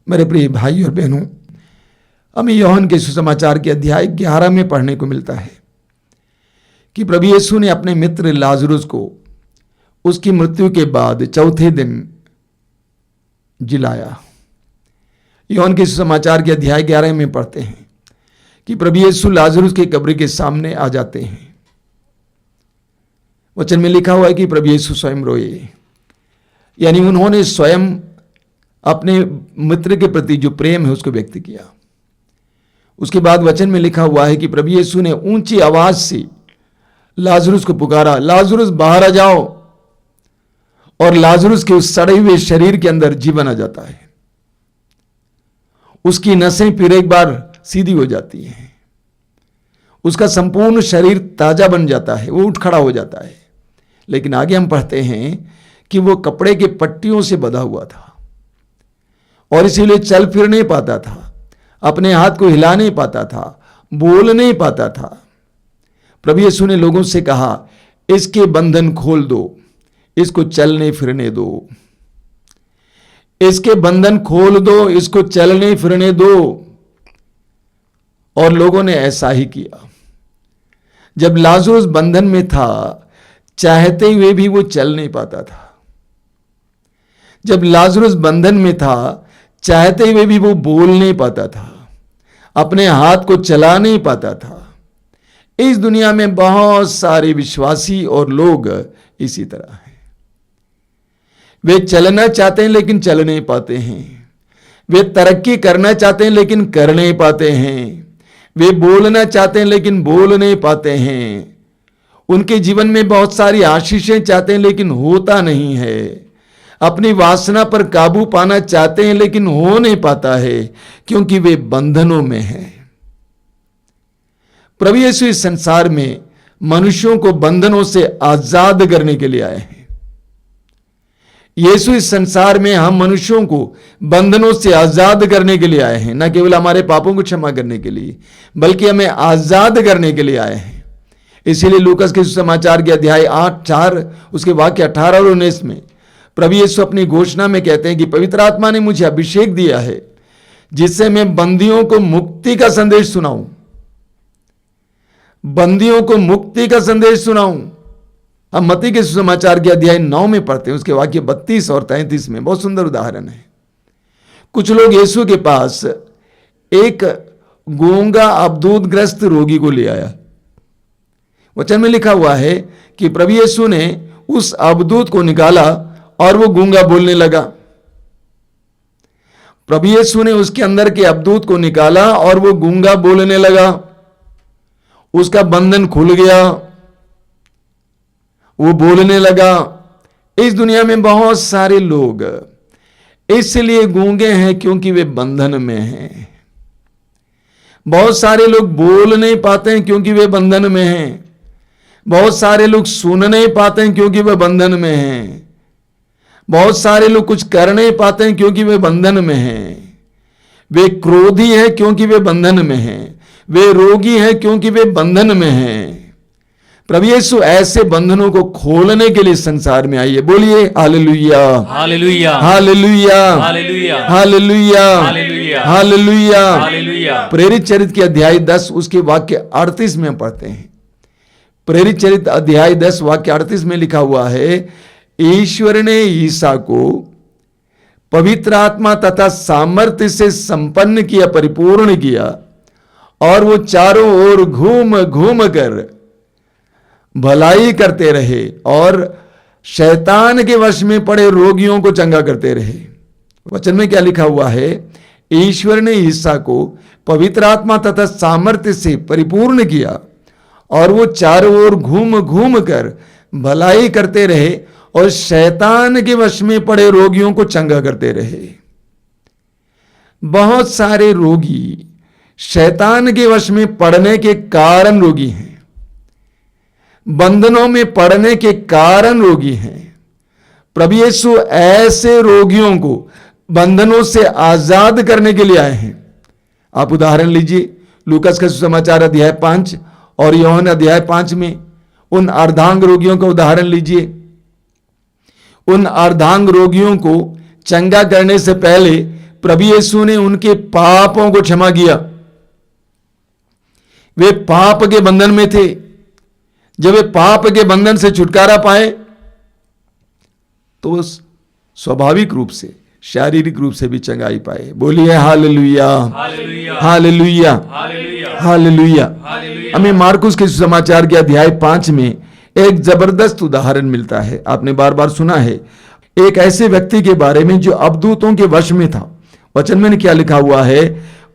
मेरे प्रिय भाई और बहनों, हमें यूहन्ना के सुसमाचार के अध्याय 11 में पढ़ने को मिलता है कि प्रभु यीशु ने अपने मित्र लाजरुस को उसकी मृत्यु के बाद चौथे दिन जिलाया। यूहन्ना के सुसमाचार के अध्याय 11 में पढ़ते हैं कि प्रभु यीशु लाजरुस के कब्र के सामने आ जाते हैं। वचन में लिखा हुआ है कि प्रभु यीशु स्वयं रोए, यानी उन्होंने स्वयं अपने मित्र के प्रति जो प्रेम है उसको व्यक्त किया। उसके बाद वचन में लिखा हुआ है कि प्रभु यीशु ने ऊंची आवाज से लाजरुस को पुकारा, लाजरुस बाहर आ जाओ, और लाजरुस के उस सड़े हुए शरीर के अंदर जीवन आ जाता है। उसकी नसें फिर एक बार सीधी हो जाती हैं, उसका संपूर्ण शरीर ताजा बन जाता है, वो उठ खड़ा हो जाता है। लेकिन आगे हम पढ़ते हैं कि वो कपड़े के पट्टियों से बंधा हुआ था और इसीलिए चल फिर नहीं पाता था, अपने हाथ को हिला नहीं पाता था, बोल नहीं पाता था। प्रभु यीशु ने लोगों से कहा, इसके बंधन खोल दो, इसको चलने फिरने दो, इसके बंधन खोल दो, इसको चलने फिरने दो। और लोगों ने ऐसा ही किया। जब लाजरुस बंधन में था, चाहते हुए भी वो चल नहीं पाता था। जब लाजरुस बंधन में था, चाहते हुए भी वो बोल नहीं पाता था, अपने हाथ को चला नहीं पाता था। इस दुनिया में बहुत सारे विश्वासी और लोग इसी तरह हैं। वे चलना चाहते हैं लेकिन चल नहीं पाते हैं। वे तरक्की करना चाहते हैं लेकिन कर नहीं पाते हैं। वे बोलना चाहते हैं लेकिन बोल नहीं पाते हैं। उनके जीवन में बहुत सारी आशीषें चाहते हैं लेकिन होता नहीं है। अपनी वासना पर काबू पाना चाहते हैं लेकिन हो नहीं पाता है, क्योंकि वे बंधनों में हैं। प्रभु यीशु इस संसार में मनुष्यों को बंधनों से आजाद करने के लिए आए हैं। यीशु इस संसार में हम मनुष्यों को बंधनों से आजाद करने के लिए आए हैं, न केवल हमारे पापों को क्षमा करने के लिए, बल्कि हमें आजाद करने के लिए आए हैं। इसीलिए लूकास के सुसमाचार के अध्याय 8:4 उसके वाक्य 18 और 19 में प्रभु यीशु अपनी घोषणा में कहते हैं कि पवित्र आत्मा ने मुझे अभिषेक दिया है, जिससे मैं बंदियों को मुक्ति का संदेश सुनाऊं, बंदियों को मुक्ति का संदेश सुनाऊं। हम मत्ती के सुसमाचार के अध्याय 9 में पढ़ते हैं, उसके वाक्य 32 और 33 में बहुत सुंदर उदाहरण है। कुछ लोग यीशु के पास एक गूंगा अबदूतग्रस्त रोगी को ले आया। वचन में लिखा हुआ है कि प्रभु यीशु ने उस अबदूत को निकाला और वो गूंगा बोलने लगा। प्रभु यीशु ने उसके अंदर के अबदूत को निकाला और वो गूंगा बोलने लगा। उसका बंधन खुल गया, वो बोलने लगा। इस दुनिया में बहुत सारे लोग इसलिए गूंगे हैं क्योंकि वे बंधन में हैं। बहुत सारे लोग बोल नहीं पाते हैं क्योंकि वे बंधन में हैं। बहुत सारे लोग सुन नहीं पाते हैं क्योंकि वे बंधन में हैं। बहुत सारे लोग कुछ कर नहीं पाते हैं क्योंकि वे बंधन में हैं। वे क्रोधी हैं क्योंकि वे बंधन में हैं। वे रोगी हैं क्योंकि वे बंधन में हैं। प्रभु यीशु ऐसे बंधनों को खोलने के लिए संसार में आई है। बोलिए hallelujah, hallelujah, hallelujah, hallelujah, hallelujah, hallelujah, hallelujah. Hallelujah. प्रेरित चरित्र के अध्याय 10 उसके वाक्य 38 में पढ़ते हैं। प्रेरित चरित्र अध्याय 10 वाक्य 38 में लिखा हुआ है, ईश्वर ने ईसा को पवित्र आत्मा तथा सामर्थ्य से संपन्न किया, परिपूर्ण किया, और वो चारों ओर घूम घूम कर भलाई करते रहे और शैतान के वश में पड़े रोगियों को चंगा करते रहे। वचन में क्या लिखा हुआ है? ईश्वर ने ईसा को पवित्र आत्मा तथा सामर्थ्य से परिपूर्ण किया और वो चारों ओर घूम घूम कर भलाई करते रहे और शैतान के वश में पड़े रोगियों को चंगा करते रहे। बहुत सारे रोगी शैतान के वश में पड़ने के कारण रोगी हैं, बंधनों में पड़ने के कारण रोगी हैं। प्रभु यीशु ऐसे रोगियों को बंधनों से आजाद करने के लिए आए हैं। आप उदाहरण लीजिए, लूकास का सुसमाचार अध्याय 5 और यूहन्ना अध्याय 5 में उन अर्धांग रोगियों का उदाहरण लीजिए। उन अर्धांग रोगियों को चंगा करने से पहले प्रभु यीशु ने उनके पापों को क्षमा किया। वे पाप के बंधन में थे। जब वे पाप के बंधन से छुटकारा पाए तो वो स्वाभाविक रूप से, शारीरिक रूप से भी चंगाई पाए। बोलिए हालेलुया, हालेलुया, हालेलुया। हमें मार्कुस के सुसमाचार के अध्याय 5 में एक जबरदस्त उदाहरण मिलता है। आपने बार बार सुना है एक ऐसे व्यक्ति के बारे में जो अबदूतों के वश में था। वचन में क्या लिखा हुआ है?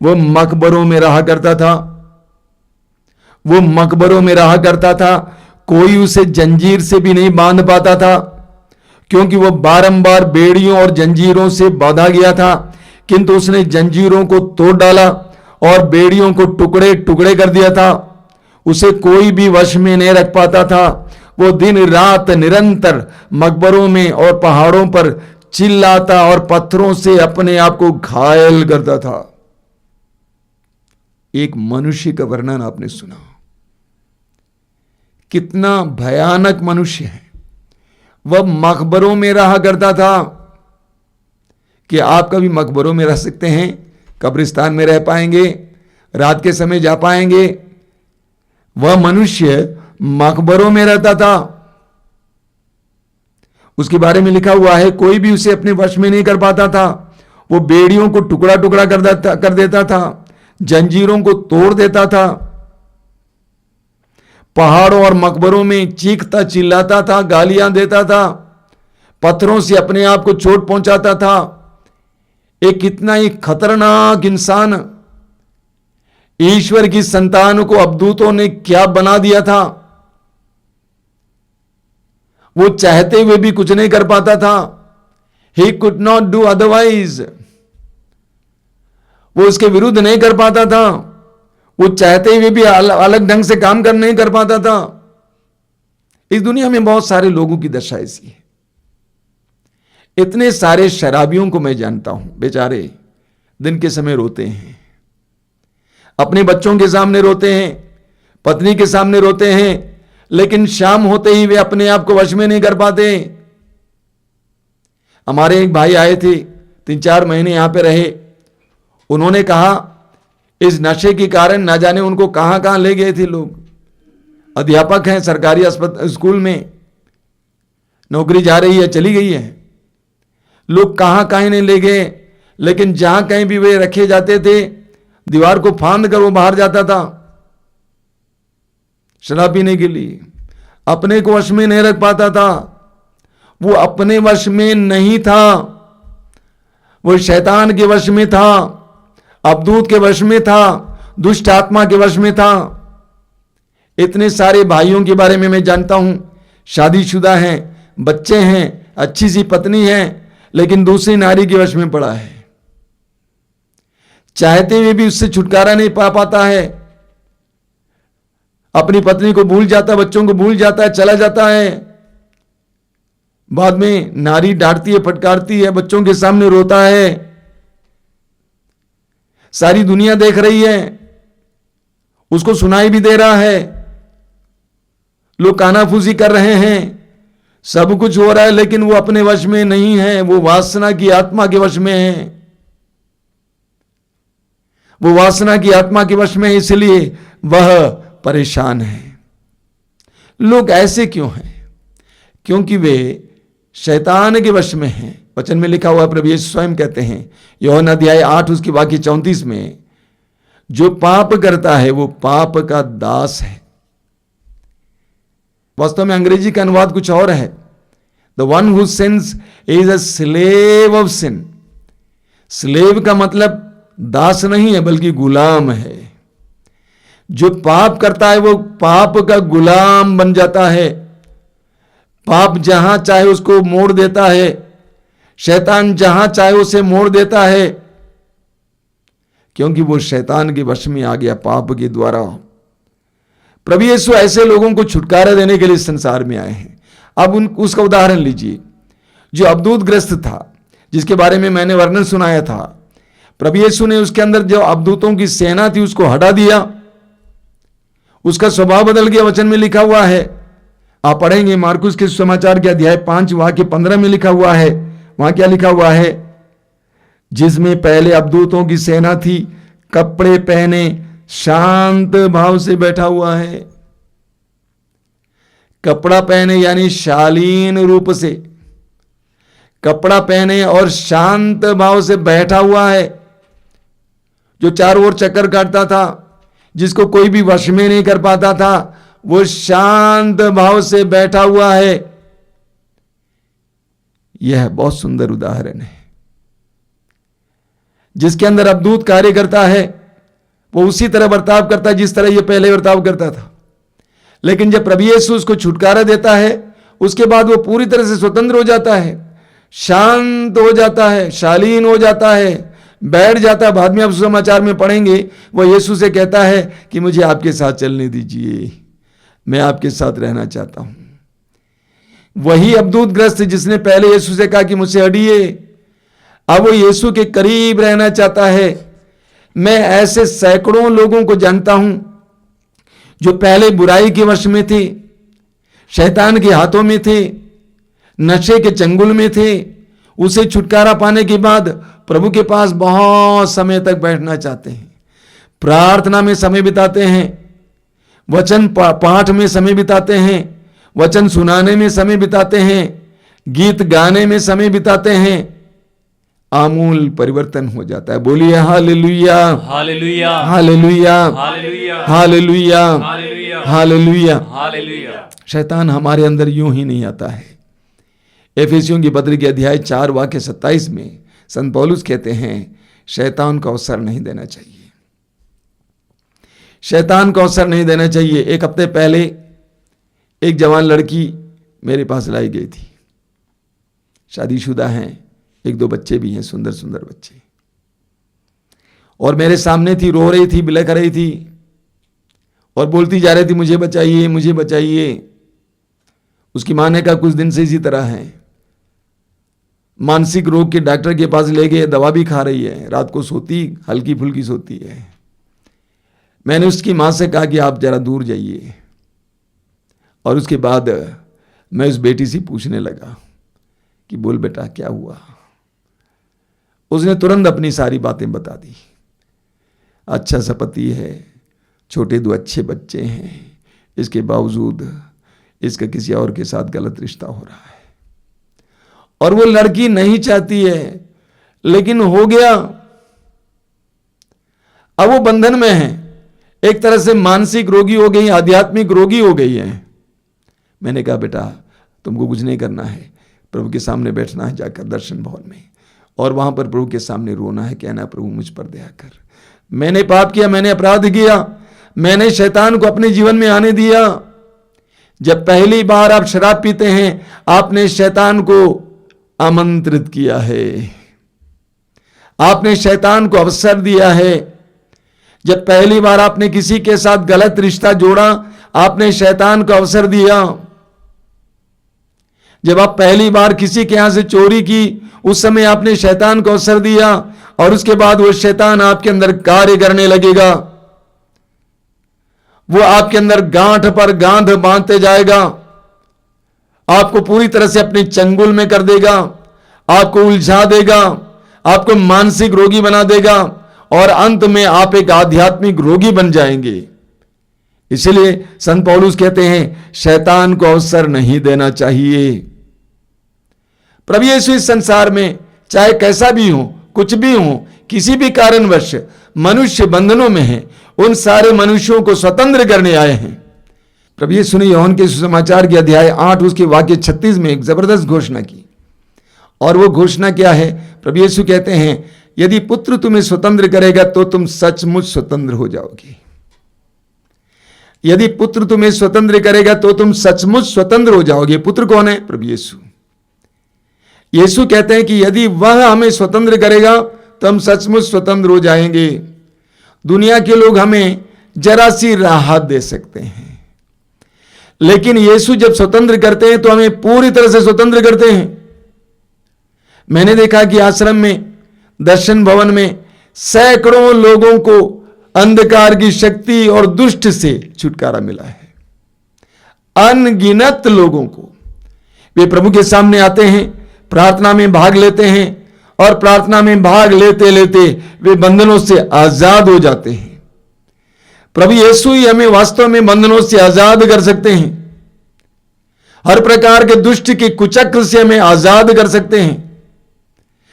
वो मकबरों में रहा करता था। वो मकबरों में रहा करता था। कोई उसे जंजीर से भी नहीं बांध पाता था, क्योंकि वो बारंबार बेड़ियों और जंजीरों से बांधा गया था। किंतु उसने जंजीरों को तोड़ डाला और बेड़ियों को टुकड़े टुकड़े कर दिया था। उसे कोई भी वश में नहीं रख पाता था। वो दिन रात निरंतर मकबरों में और पहाड़ों पर चिल्लाता और पत्थरों से अपने आप को घायल करता था। एक मनुष्य का वर्णन आपने सुना, कितना भयानक मनुष्य है। वह मकबरों में रहा करता था। कि आप कभी मकबरों में रह सकते हैं? कब्रिस्तान में रह पाएंगे? रात के समय जा पाएंगे? वह मनुष्य मकबरों में रहता था। उसके बारे में लिखा हुआ है कोई भी उसे अपने वश में नहीं कर पाता था। वो बेड़ियों को टुकड़ा टुकड़ा कर देता था, जंजीरों को तोड़ देता था, पहाड़ों और मकबरों में चीखता चिल्लाता था, गालियां देता था, पत्थरों से अपने आप को चोट पहुंचाता था। एक कितना ही खतरनाक इंसान। ईश्वर की संतान को अबदूतों ने क्या बना दिया था। वो चाहते हुए भी कुछ नहीं कर पाता था। He could not do otherwise. वो उसके विरुद्ध नहीं कर पाता था। वो चाहते हुए भी अलग ढंग से काम कर नहीं कर पाता था। इस दुनिया में बहुत सारे लोगों की दशा ऐसी है। इतने सारे शराबियों को मैं जानता हूं, बेचारे दिन के समय रोते हैं, अपने बच्चों के सामने रोते हैं, पत्नी के सामने रोते हैं, लेकिन शाम होते ही वे अपने आप को वश में नहीं कर पाते। हमारे एक भाई आए थे, 3-4 महीने यहां पे रहे। उन्होंने कहा इस नशे के कारण ना जाने उनको कहां कहां ले गए थे लोग। अध्यापक हैं, सरकारी स्कूल में नौकरी जा रही है, चली गई है। लोग कहां कहां नहीं ले गए, लेकिन जहां कहीं भी वे रखे जाते थे, दीवार को फांद कर वो बाहर जाता था शराब पीने के लिए। अपने को वश में नहीं रख पाता था। वो अपने वश में नहीं था, वो शैतान के वश में था, अबदूत के वश में था, दुष्ट आत्मा के वश में था। इतने सारे भाइयों के बारे में मैं जानता हूं, शादीशुदा हैं, बच्चे हैं, अच्छी सी पत्नी है, लेकिन दूसरी नारी के वश में पड़ा है। चाहते हुए भी उससे छुटकारा नहीं पा पाता है। अपनी पत्नी को भूल जाता, बच्चों को भूल जाता है, चला जाता है। बाद में नारी डांटती है, फटकारती है, बच्चों के सामने रोता है। सारी दुनिया देख रही है, उसको सुनाई भी दे रहा है, लोग कानाफूसी कर रहे हैं, सब कुछ हो रहा है, लेकिन वो अपने वश में नहीं है। वो वासना की आत्मा के वश में है। वो वासना की आत्मा के वश में है, इसलिए वह परेशान है। लोग ऐसे क्यों हैं? क्योंकि वे शैतान के वश में हैं। वचन में लिखा हुआ प्रभु यीशु स्वयं कहते हैं, यूहन्ना अध्याय 8 उसकी वाक्य 34 में, जो पाप करता है वो पाप का दास है। वास्तव में अंग्रेजी का अनुवाद कुछ और है, the one who sins is a slave of sin. Slave का मतलब दास नहीं है, बल्कि गुलाम है। जो पाप करता है वो पाप का गुलाम बन जाता है। पाप जहां चाहे उसको मोड़ देता है, शैतान जहां चाहे उसे मोड़ देता है, क्योंकि वो शैतान के वश में आ गया पाप के द्वारा। प्रभु यीशु ऐसे लोगों को छुटकारा देने के लिए संसार में आए हैं। अब उसका उदाहरण लीजिए, जो अबदूत ग्रस्त था, जिसके बारे में मैंने वर्णन सुनाया था। प्रभु यीशु ने उसके अंदर जो अबदूतों की सेना थी उसको हटा दिया, उसका स्वभाव बदल गया। वचन में लिखा हुआ है, आप पढ़ेंगे मार्कुस के समाचार के अध्याय 5 वाक्य 15 में लिखा हुआ है। वहां क्या लिखा हुआ है? जिसमें पहले अवधूतों की सेना थी, कपड़े पहने शांत भाव से बैठा हुआ है। कपड़ा पहने यानी शालीन रूप से कपड़ा पहने और शांत भाव से बैठा हुआ है। जो चारों ओर चक्कर काटता था, जिसको कोई भी वश में नहीं कर पाता था, वो शांत भाव से बैठा हुआ है। यह बहुत सुंदर उदाहरण है। जिसके अंदर अवधूत कार्य करता है वो उसी तरह बर्ताव करता है जिस तरह ये पहले बर्ताव करता था। लेकिन जब प्रभु यीशु उसको छुटकारा देता है, उसके बाद वो पूरी तरह से स्वतंत्र हो जाता है, शांत हो जाता है, शालीन हो जाता है, बैठ जाता है। बाद में आप सुसमाचार में पढ़ेंगे, वो यीशु से कहता है कि मुझे आपके साथ चलने दीजिए, मैं आपके साथ रहना चाहता हूं। वही अवधूत ग्रस्त जिसने पहले यीशु से कहा कि मुझसे हटिए, अब वो यीशु के करीब रहना चाहता है। मैं ऐसे सैकड़ों लोगों को जानता हूं जो पहले बुराई के वश में थे, शैतान के हाथों में थे, नशे के चंगुल में थे। उसे छुटकारा पाने के बाद प्रभु के पास बहुत समय तक बैठना चाहते हैं, प्रार्थना में समय बिताते हैं, वचन पाठ में समय बिताते हैं, वचन सुनाने में समय बिताते हैं, गीत गाने में समय बिताते हैं। आमूल परिवर्तन हो जाता है। बोलिए hallelujah, hallelujah, hallelujah, hallelujah, hallelujah, hallelujah, hallelujah. Hallelujah. शैतान हमारे अंदर यूं ही नहीं आता है। एफेसियों की पत्री के अध्याय 4 वाक्य 27 में संत पौलुस कहते हैं, शैतान को अवसर नहीं देना चाहिए, शैतान को अवसर नहीं देना चाहिए। एक हफ्ते पहले एक जवान लड़की मेरे पास लाई गई थी, शादीशुदा हैं, 1-2 बच्चे भी हैं, सुंदर सुंदर बच्चे, और मेरे सामने थी, रो रही थी, बिलख रही थी और बोलती जा रही थी, मुझे बचाइए, मुझे बचाइए। उसकी माँ ने कहा कुछ दिन से इसी तरह है, मानसिक रोग के डॉक्टर के पास ले गए, दवा भी खा रही है, रात को सोती हल्की फुल्की सोती है। मैंने उसकी माँ से कहा कि आप जरा दूर जाइए, और उसके बाद मैं उस बेटी से पूछने लगा कि बोल बेटा क्या हुआ। उसने तुरंत अपनी सारी बातें बता दी। अच्छा सा पति है, छोटे 2 अच्छे बच्चे हैं, इसके बावजूद इसका किसी और के साथ गलत रिश्ता हो रहा है, और वो लड़की नहीं चाहती है, लेकिन हो गया। अब वो बंधन में है, एक तरह से मानसिक रोगी हो गई, आध्यात्मिक रोगी हो गई है। मैंने कहा बेटा तुमको कुछ नहीं करना है, प्रभु के सामने बैठना है जाकर दर्शन भवन में, और वहां पर प्रभु के सामने रोना है, कहना है प्रभु मुझ पर दया कर, मैंने पाप किया, मैंने अपराध किया, मैंने शैतान को अपने जीवन में आने दिया। जब पहली बार आप शराब पीते हैं, आपने शैतान को आमंत्रित किया है, आपने शैतान को अवसर दिया है। जब पहली बार आपने किसी के साथ गलत रिश्ता जोड़ा, आपने शैतान को अवसर दिया। जब आप पहली बार किसी के यहां से चोरी की, उस समय आपने शैतान को अवसर दिया, और उसके बाद वो शैतान आपके अंदर कार्य करने लगेगा। वो आपके अंदर गांठ पर गांठ बांधते जाएगा, आपको पूरी तरह से अपने चंगुल में कर देगा, आपको उलझा देगा, आपको मानसिक रोगी बना देगा, और अंत में आप एक आध्यात्मिक रोगी बन जाएंगे। इसलिए संत पौलुस कहते हैं शैतान को अवसर नहीं देना चाहिए। प्रभु यीशु इस संसार में चाहे कैसा भी हो, कुछ भी हो, किसी भी कारणवश मनुष्य बंधनों में है, उन सारे मनुष्यों को स्वतंत्र करने आए हैं। प्रभु यीशु ने यूहन्ना के सुसमाचार के अध्याय 8 उसके वाक्य 36 में एक जबरदस्त घोषणा की, और वो घोषणा क्या है? प्रभु यीशु कहते हैं यदि पुत्र तुम्हें स्वतंत्र करेगा तो तुम सचमुच स्वतंत्र हो जाओगे। यदि पुत्र तुम्हें स्वतंत्र करेगा तो तुम सचमुच स्वतंत्र हो जाओगे। पुत्र कौन है? प्रभु यीशु। यीशु कहते हैं कि यदि वह हमें स्वतंत्र करेगा तो हम सचमुच स्वतंत्र हो जाएंगे। दुनिया के लोग हमें जरा सी राहत दे सकते हैं, लेकिन यीशु जब स्वतंत्र करते हैं तो हमें पूरी तरह से स्वतंत्र करते हैं। मैंने देखा कि आश्रम में, दर्शन भवन में सैकड़ों लोगों को अंधकार की शक्ति और दुष्ट से छुटकारा मिला है। अनगिनत लोगों को, वे प्रभु के सामने आते हैं, प्रार्थना में भाग लेते हैं, और प्रार्थना में भाग लेते लेते वे बंधनों से आजाद हो जाते हैं। प्रभु यीशु ही हमें वास्तव में बंधनों से आजाद कर सकते हैं। हर प्रकार के दुष्ट के कुचक्र से हमें आजाद कर सकते हैं।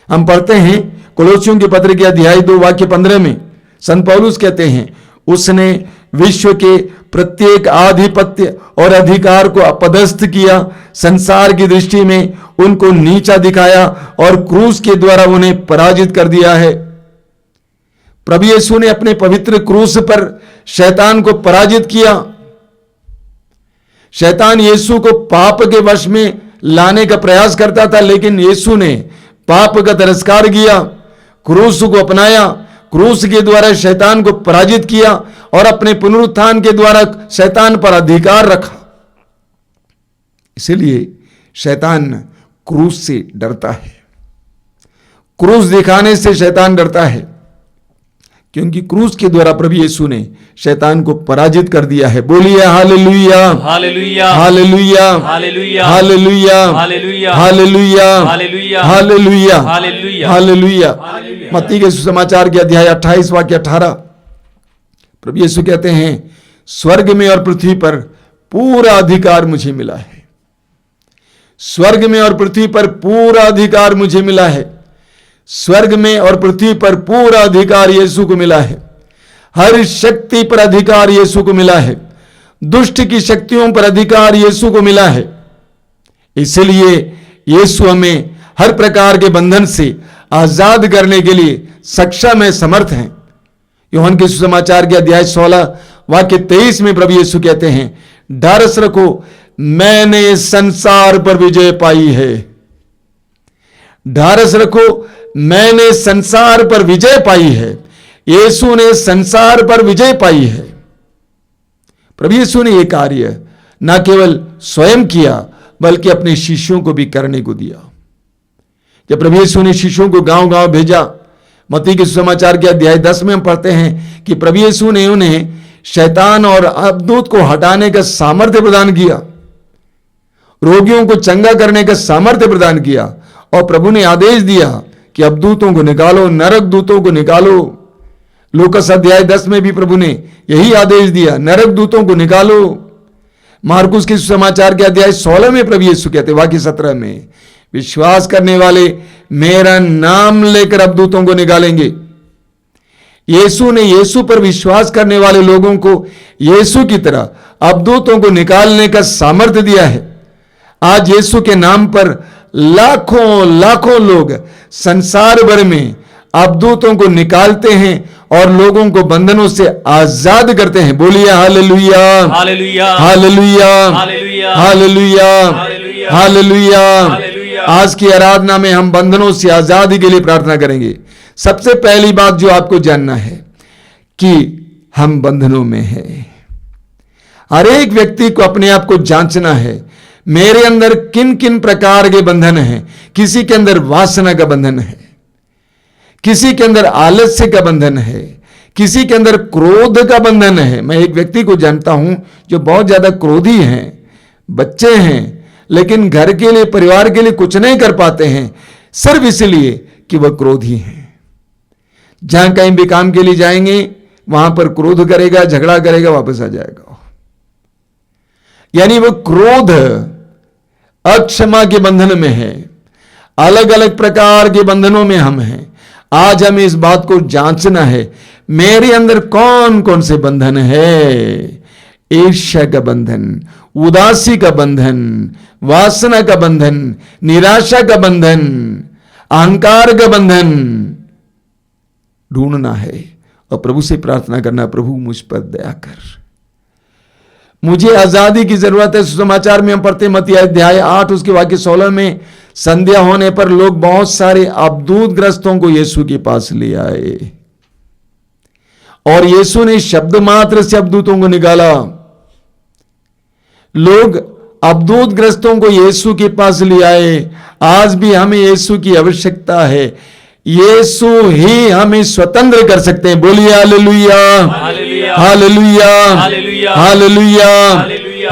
हम पढ़ते हैं कोलोसियों के पत्र के अध्याय 2 वाक्य 15 में संत पौलुस कहते हैं, उसने विश्व के प्रत्येक आधिपत्य और अधिकार को अपदस्थ किया, संसार की दृष्टि में उनको नीचा दिखाया और क्रूस के द्वारा उन्हें पराजित कर दिया है। प्रभु यीशु ने अपने पवित्र क्रूस पर शैतान को पराजित किया। शैतान यीशु को पाप के वश में लाने का प्रयास करता था, लेकिन यीशु ने पाप का तिरस्कार किया, क्रूस को अपनाया, क्रूस के द्वारा शैतान को पराजित किया और अपने पुनरुत्थान के द्वारा शैतान पर अधिकार रखा। इसलिए शैतान क्रूस से डरता है। क्रूस दिखाने से शैतान डरता है, क्योंकि क्रूस के द्वारा प्रभु यीशु ने शैतान को पराजित कर दिया है। बोलिए hallelujah, hallelujah, hallelujah, hallelujah, hallelujah, hallelujah, hallelujah, hallelujah, hallelujah, hallelujah, hallelujah. मत्ती के सुसमाचार के अध्याय 28 वाक्य 18 प्रभु यीशु कहते हैं, स्वर्ग में और पृथ्वी पर पूरा अधिकार मुझे मिला है। स्वर्ग में और पृथ्वी पर पूरा अधिकार मुझे मिला है। स्वर्ग में और पृथ्वी पर पूरा अधिकार यीशु को मिला है। हर शक्ति पर अधिकार यीशु को मिला है। दुष्ट की शक्तियों पर अधिकार यीशु को मिला है। इसलिए यीशु हमें हर प्रकार के बंधन से आजाद करने के लिए सक्षम है, समर्थ हैं। यूहन्ना के सुसमाचार के अध्याय 16 वाक्य 23 में प्रभु यीशु कहते हैं, ढारस रखो, मैंने संसार पर विजय पाई है। ढारस रखो, मैंने संसार पर विजय पाई है। यीशु ने संसार पर विजय पाई है। प्रभु यीशु ने यह कार्य न केवल स्वयं किया, बल्कि अपने शिष्यों को भी करने को दिया। जब प्रभु यीशु ने शिष्यों को गांव-गांव भेजा, मत्ती के सुसमाचार के अध्याय 10 में हम पढ़ते हैं कि प्रभु यीशु ने उन्हें शैतान और अबदूत को हटाने का सामर्थ्य प्रदान किया, रोगियों को चंगा करने का सामर्थ्य प्रदान किया, और प्रभु ने आदेश दिया कि अबदूतों को निकालो, नरक दूतों को निकालो। लूकास अध्याय 10 में भी प्रभु ने यही आदेश दिया, नरक दूतों को निकालो। मार्कुस के सुसमाचार के अध्याय 16 में प्रभु यीशु कहते वाक्य 17 में, विश्वास करने वाले मेरा नाम लेकर अबदूतों को निकालेंगे। यीशु ने यीशु पर विश्वास करने वाले लोगों को यीशु की तरह अबदूतों को निकालने का सामर्थ्य दिया है। आज यीशु के नाम पर लाखों लाखों लोग संसार भर में अबदूतों को निकालते हैं और लोगों को बंधनों से आजाद करते हैं। बोलिए hallelujah, hallelujah, hallelujah, hallelujah, hallelujah, hallelujah, hallelujah. Hallelujah. आज की आराधना में हम बंधनों से आजादी के लिए प्रार्थना करेंगे। सबसे पहली बात जो आपको जानना है कि हम बंधनों में हैं। हर एक व्यक्ति को अपने आप को जांचना है, मेरे अंदर किन किन प्रकार के बंधन हैं। किसी के अंदर वासना का बंधन है, किसी के अंदर आलस्य का बंधन है, किसी के अंदर क्रोध का बंधन है। मैं एक व्यक्ति को जानता हूं जो बहुत ज्यादा क्रोधी हैं, बच्चे हैं, लेकिन घर के लिए, परिवार के लिए कुछ नहीं कर पाते हैं, सिर्फ इसलिए कि वह क्रोधी हैं। जहां कहीं भी काम के लिए जाएंगे वहां पर क्रोध करेगा, झगड़ा करेगा, वापस आ जाएगा। यानी वह क्रोध अक्षमा के बंधन में है। अलग अलग प्रकार के बंधनों में हम हैं। आज हमें इस बात को जांचना है, मेरे अंदर कौन कौन से बंधन है। ईर्ष्या का बंधन, उदासी का बंधन, वासना का बंधन, निराशा का बंधन, अहंकार का बंधन ढूंढना है और प्रभु से प्रार्थना करना, प्रभु मुझ पर दया कर, मुझे आजादी की जरूरत है। सुसमाचार में हम पढ़ते मत्ती अध्याय 8 उसके वाक्य 16 में, संध्या होने पर लोग बहुत सारे अबदूत ग्रस्तों को यीशु के पास ले आए और यीशु ने शब्द मात्र से अबदूतों को निकाला। लोग अबदूत ग्रस्तों को यीशु के पास ले आए। आज भी हमें यीशु की आवश्यकता है। यीशु ही हमें स्वतंत्र कर सकते हैं। बोलिए hallelujah, hallelujah, hallelujah, hallelujah, hallelujah,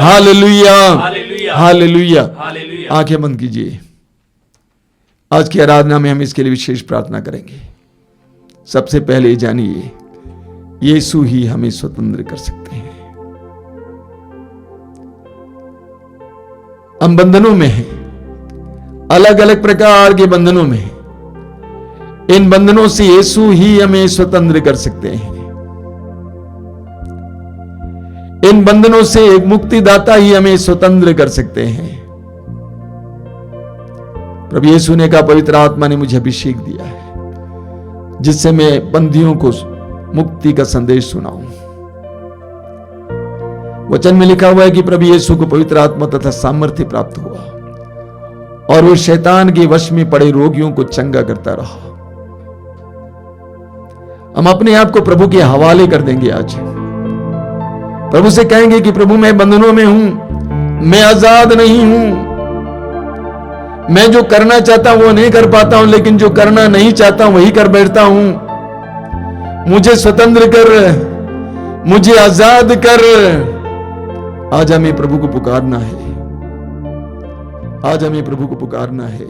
hallelujah, hallelujah, hallelujah, hallelujah. Hallelujah. आंखें बंद कीजिए। आज की आराधना में हम इसके लिए विशेष प्रार्थना करेंगे। सबसे पहले जानिए, यीशु ही हमें स्वतंत्र कर सकते हैं। हम बंधनों में हैं, अलग अलग प्रकार के बंधनों में हैं। इन बंधनों से यीशु ही हमें स्वतंत्र कर सकते हैं। इन बंधनों से एक मुक्तिदाता ही हमें स्वतंत्र कर सकते हैं। प्रभु यीशु ने कहा, पवित्र आत्मा ने मुझे अभिषेक दिया है जिससे मैं बंदियों को मुक्ति का संदेश सुनाऊं। वचन में लिखा हुआ है कि प्रभु यीशु को पवित्र आत्मा तथा सामर्थ्य प्राप्त हुआ और वो शैतान के वश में पड़े रोगियों को चंगा करता रहा। हम अपने आप को प्रभु के हवाले कर देंगे। आज प्रभु से कहेंगे कि प्रभु मैं बंधनों में हूं, मैं आजाद नहीं हूं, मैं जो करना चाहता हूं वो नहीं कर पाता हूं, लेकिन जो करना नहीं चाहता हूं वही कर बैठता हूं। मुझे स्वतंत्र कर, मुझे आजाद कर। आज हमें प्रभु को पुकारना है। आज हमें प्रभु को पुकारना है।